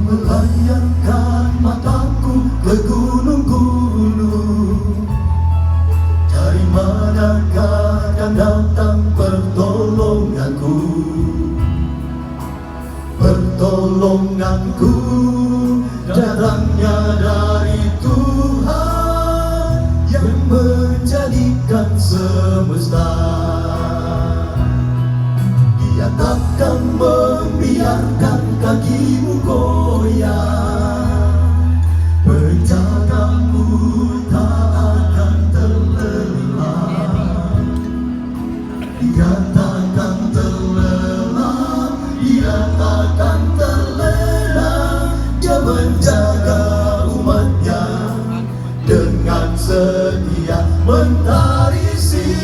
melayangkan mataku ke gunung-gunung. Dari manakah akan datang pertolonganku? Pertolonganku datangnya dari Tuhan yang menjadikan semesta. Dia takkan membiarkan kakimu goyang, penjagamu tak akan terlelap. Dia takkan terlelap, dia takkan terlelap. Dia menjaga umatnya dengan setia. Mentari siang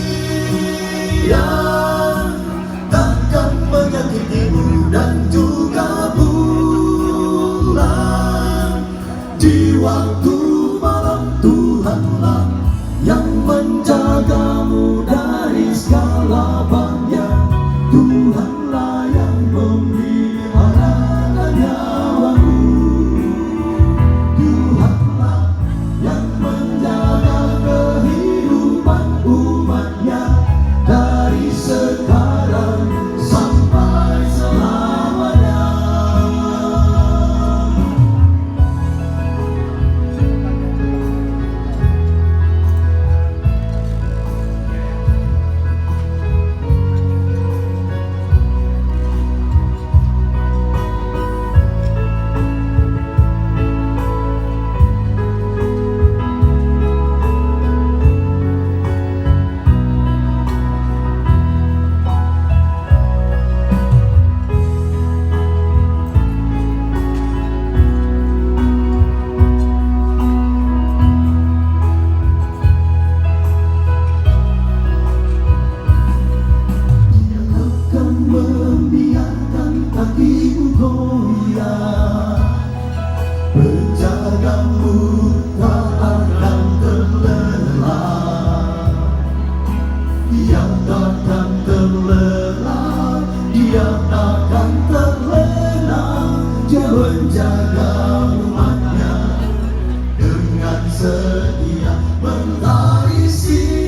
takkan menyakitimu, dan juga bulan. Di waktu malam Tuhanlah yang menjagamu dari segala bahaya. Tuhanlah yang memelihara nyawamu. Tuhanlah yang menjaga kehidupan umatnya dari sekarang sampai selamanya. Membiarkan kakimu goyang, penjagamu tak akan terlelap. Dia takkan terlelap, dia takkan terlelap. Dia menjaga umatnya dengan setia. Mentari siang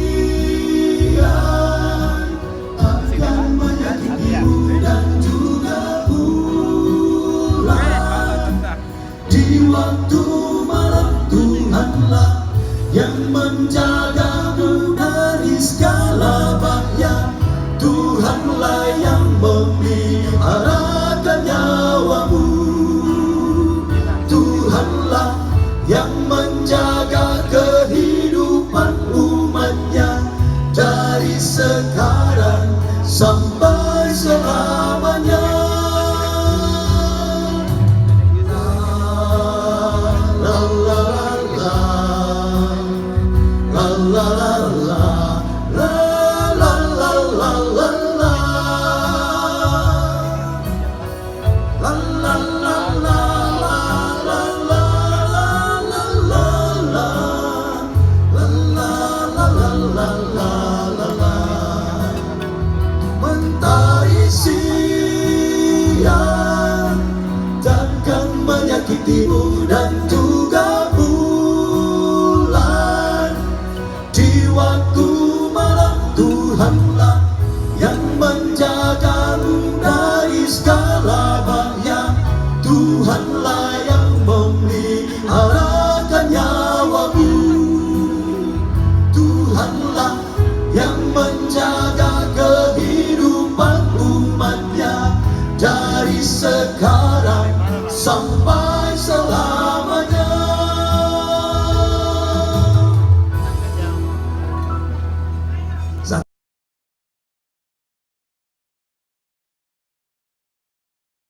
takkan menyakitimu, dan juga bulan. Di waktu malam Tuhanlah yang menjagamu dari segala bahaya. Tuhanlah yang memeliharakan nyawamu. Tuhanlah yang menjaga kehidupan umatnya dari sekarang sampai selamanya. La la la la, la la la la, la la la la la, la la la la la, la la la la la, la la la la la la. Mentari siang takkan menyakitimu, dan juga bulan. Di waktu malam Tuhanlah yang menjagamu dari segala bahaya. Tuhanlah yang memeliharakan nyawamu. Tuhanlah yang menjaga kehidupan umatnya dari sekarang sampai selamanya.